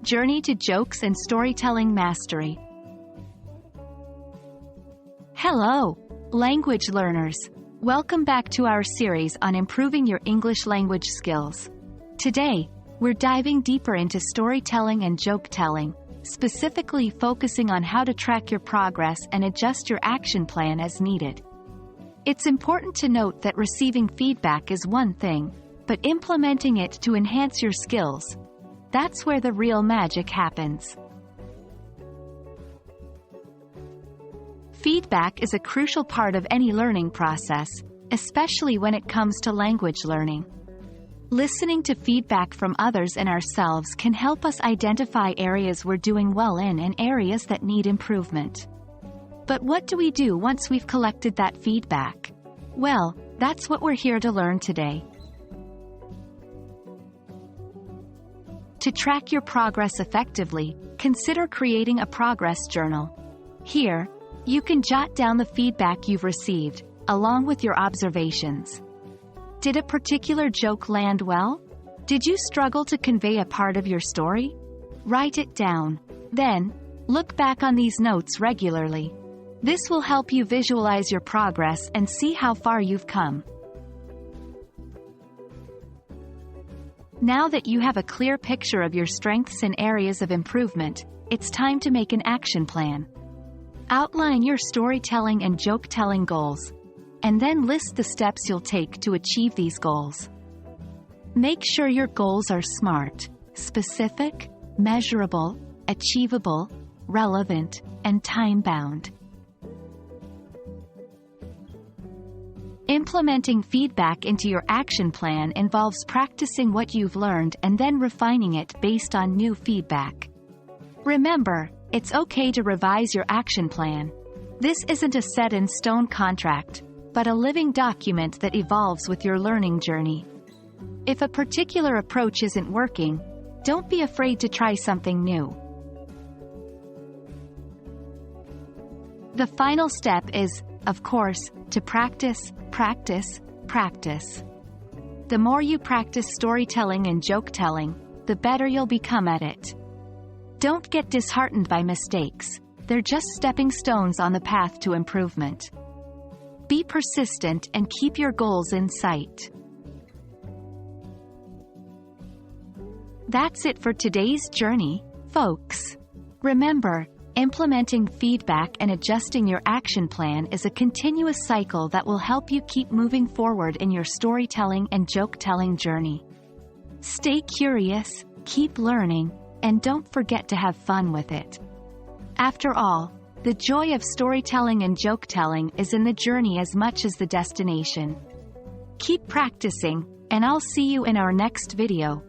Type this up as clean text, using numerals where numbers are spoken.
Journey to Jokes and Storytelling Mastery. Hello, language learners. Welcome back to our series on improving your English language skills. Today, we're diving deeper into storytelling and joke telling, specifically focusing on how to track your progress and adjust your action plan as needed. It's important to note that receiving feedback is one thing, but implementing it to enhance your skills, that's where the real magic happens. Feedback is a crucial part of any learning process, especially when it comes to language learning. Listening to feedback from others and ourselves can help us identify areas we're doing well in and areas that need improvement. But what do we do once we've collected that feedback? Well, that's what we're here to learn today. To track your progress effectively, consider creating a progress journal. Here, you can jot down the feedback you've received, along with your observations. Did a particular joke land well? Did you struggle to convey a part of your story? Write it down. Then, look back on these notes regularly. This will help you visualize your progress and see how far you've come. Now that you have a clear picture of your strengths and areas of improvement, it's time to make an action plan. Outline your storytelling and joke-telling goals, and then list the steps you'll take to achieve these goals. Make sure your goals are SMART, specific, measurable, achievable, relevant, and time-bound. Implementing feedback into your action plan involves practicing what you've learned and then refining it based on new feedback. Remember, it's okay to revise your action plan. This isn't a set-in-stone contract, but a living document that evolves with your learning journey. If a particular approach isn't working, don't be afraid to try something new. The final step is, of course, to practice, practice, practice. The more you practice storytelling and joke-telling, the better you'll become at it. Don't get disheartened by mistakes. They're just stepping stones on the path to improvement. Be persistent and keep your goals in sight. That's it for today's journey, folks. Remember, implementing feedback and adjusting your action plan is a continuous cycle that will help you keep moving forward in your storytelling and joke-telling journey. Stay curious, keep learning, and don't forget to have fun with it. After all, the joy of storytelling and joke-telling is in the journey as much as the destination. Keep practicing, and I'll see you in our next video.